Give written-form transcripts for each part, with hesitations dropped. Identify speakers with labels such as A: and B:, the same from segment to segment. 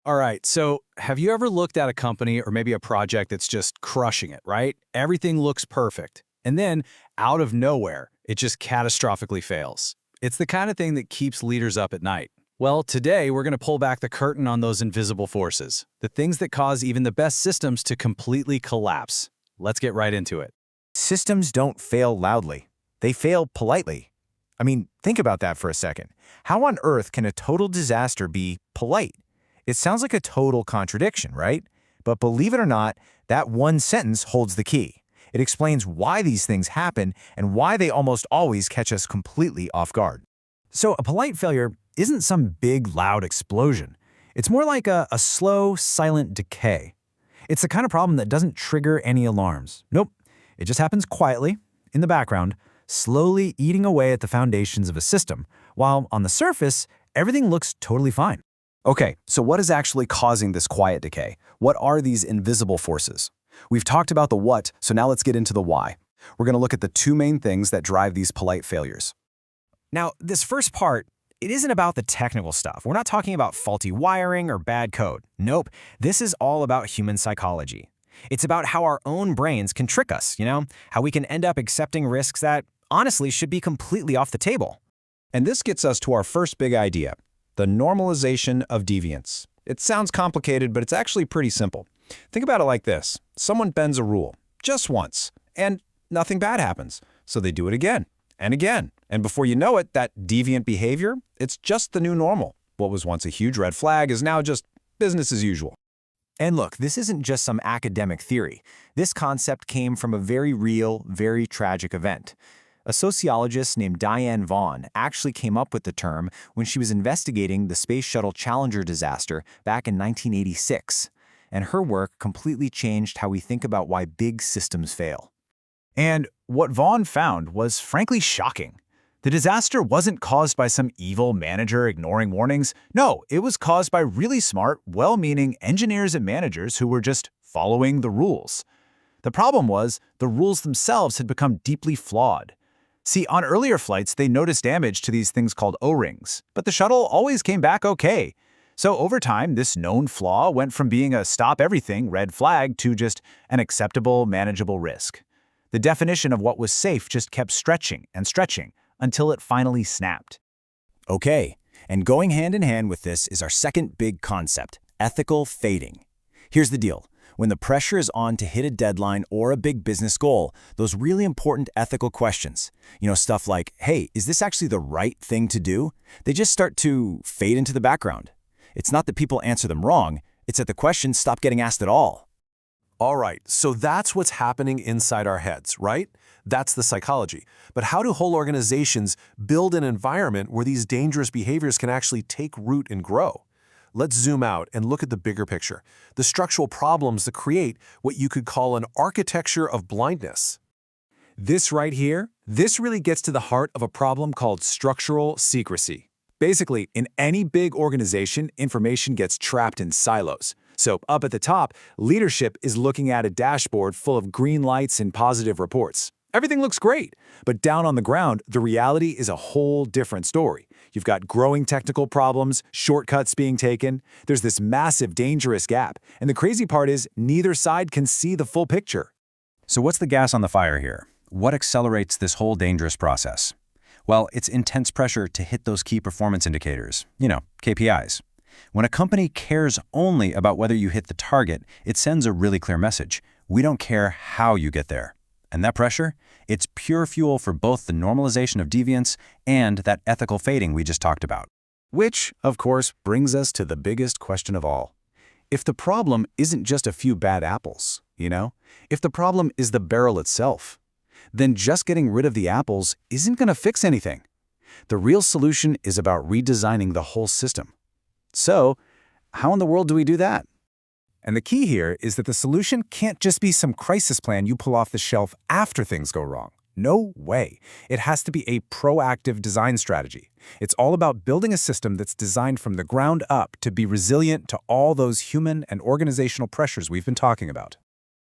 A: All right, so have you ever looked at a company or maybe a project that's just crushing it, right? Everything looks perfect. And then, out of nowhere, it just catastrophically fails. It's the kind of thing that keeps leaders up at night. Well, today we're going to pull back the curtain on those invisible forces, the things that cause even the best systems to completely collapse. Let's get right into it.
B: Systems don't fail loudly. They fail politely. I mean, think about that for a second. How on earth can a total disaster be polite? It sounds like a total contradiction, right? But believe it or not, that one sentence holds the key. It explains why these things happen and why they almost always catch us completely off guard.
C: So a polite failure isn't some big, loud explosion. It's more like a slow, silent decay. It's the kind of problem that doesn't trigger any alarms. Nope. It just happens quietly, in the background, slowly eating away at the foundations of a system, while on the surface, everything looks totally fine.
A: Okay, so what is actually causing this quiet decay? What are these invisible forces? We've talked about the what, so now let's get into the why. We're going to look at the two main things that drive these polite failures.
C: Now, this first part, it isn't about the technical stuff. We're not talking about faulty wiring or bad code. Nope, this is all about human psychology. It's about how our own brains can trick us, how we can end up accepting risks that, honestly, should be completely off the table.
D: And this gets us to our first big idea, the normalization of deviance. It sounds complicated, but it's actually pretty simple. Think about it like this. Someone bends a rule, just once, and nothing bad happens. So they do it again and again. And before you know it, that deviant behavior, it's just the new normal. What was once a huge red flag is now just business as usual.
B: And look, this isn't just some academic theory. This concept came from a very real, very tragic event. A sociologist named Diane Vaughan actually came up with the term when she was investigating the Space Shuttle Challenger disaster back in 1986. And her work completely changed how we think about why big systems fail.
C: And what Vaughan found was frankly shocking. The disaster wasn't caused by some evil manager ignoring warnings. No, it was caused by really smart, well-meaning engineers and managers who were just following the rules. The problem was the rules themselves had become deeply flawed. See, on earlier flights, they noticed damage to these things called O-rings, but the shuttle always came back okay. So over time, this known flaw went from being a stop-everything red flag to just an acceptable, manageable risk. The definition of what was safe just kept stretching and stretching until it finally snapped.
E: Okay, and going hand in hand with this is our second big concept, ethical fading. Here's the deal. When the pressure is on to hit a deadline or a big business goal, those really important ethical questions, stuff like, hey, is this actually the right thing to do? They just start to fade into the background. It's not that people answer them wrong, it's that the questions stop getting asked at all.
F: All right, so that's what's happening inside our heads, right? That's the psychology. But how do whole organizations build an environment where these dangerous behaviors can actually take root and grow? Let's zoom out and look at the bigger picture, the structural problems that create what you could call an architecture of blindness. This right here, this really gets to the heart of a problem called structural secrecy. Basically, in any big organization, information gets trapped in silos. So up at the top, leadership is looking at a dashboard full of green lights and positive reports. Everything looks great, but down on the ground, the reality is a whole different story. You've got growing technical problems, shortcuts being taken. There's this massive, dangerous gap. And the crazy part is neither side can see the full picture.
A: So what's the gas on the fire here? What accelerates this whole dangerous process? Well, it's intense pressure to hit those key performance indicators, KPIs. When a company cares only about whether you hit the target, it sends a really clear message. We don't care how you get there. And that pressure, it's pure fuel for both the normalization of deviance and that ethical fading we just talked about. Which, of course, brings us to the biggest question of all. If the problem isn't just a few bad apples, if the problem is the barrel itself, then just getting rid of the apples isn't going to fix anything. The real solution is about redesigning the whole system. So, how in the world do we do that?
G: And the key here is that the solution can't just be some crisis plan you pull off the shelf after things go wrong. No way. It has to be a proactive design strategy. It's all about building a system that's designed from the ground up to be resilient to all those human and organizational pressures we've been talking about.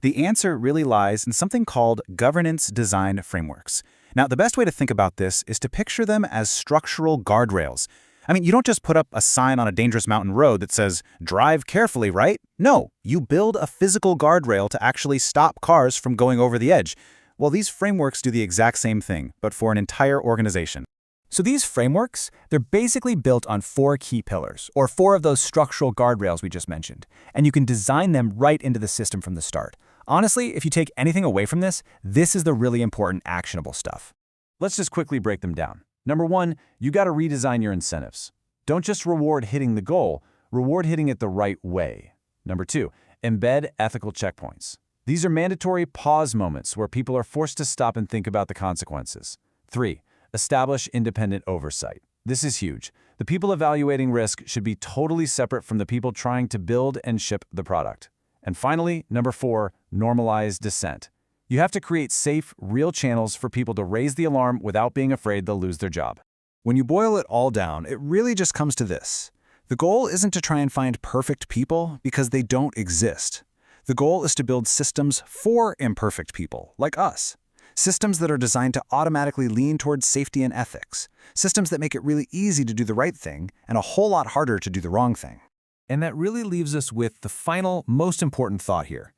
C: The answer really lies in something called governance design frameworks. Now, the best way to think about this is to picture them as structural guardrails. I mean, you don't just put up a sign on a dangerous mountain road that says, drive carefully, right? No, you build a physical guardrail to actually stop cars from going over the edge. Well, these frameworks do the exact same thing, but for an entire organization.
E: So these frameworks, they're basically built on 4 key pillars, or 4 of those structural guardrails we just mentioned, and you can design them right into the system from the start. Honestly, if you take anything away from this, this is the really important actionable stuff.
C: Let's just quickly break them down. Number 1, you got to redesign your incentives. Don't just reward hitting the goal, reward hitting it the right way. Number 2, embed ethical checkpoints. These are mandatory pause moments where people are forced to stop and think about the consequences. 3, establish independent oversight. This is huge. The people evaluating risk should be totally separate from the people trying to build and ship the product. And finally, number 4, normalize dissent. You have to create safe, real channels for people to raise the alarm without being afraid they'll lose their job.
D: When you boil it all down, it really just comes to this. The goal isn't to try and find perfect people because they don't exist. The goal is to build systems for imperfect people, like us. Systems that are designed to automatically lean towards safety and ethics. Systems that make it really easy to do the right thing and a whole lot harder to do the wrong thing.
A: And that really leaves us with the final, most important thought here.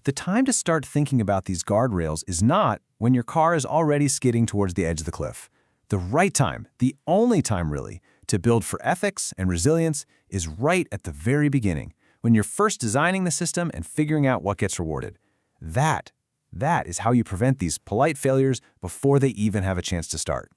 A: The time to start thinking about these guardrails is not when your car is already skidding towards the edge of the cliff. The right time, the only time really, to build for ethics and resilience is right at the very beginning, when you're first designing the system and figuring out what gets rewarded. That is how you prevent these polite failures before they even have a chance to start.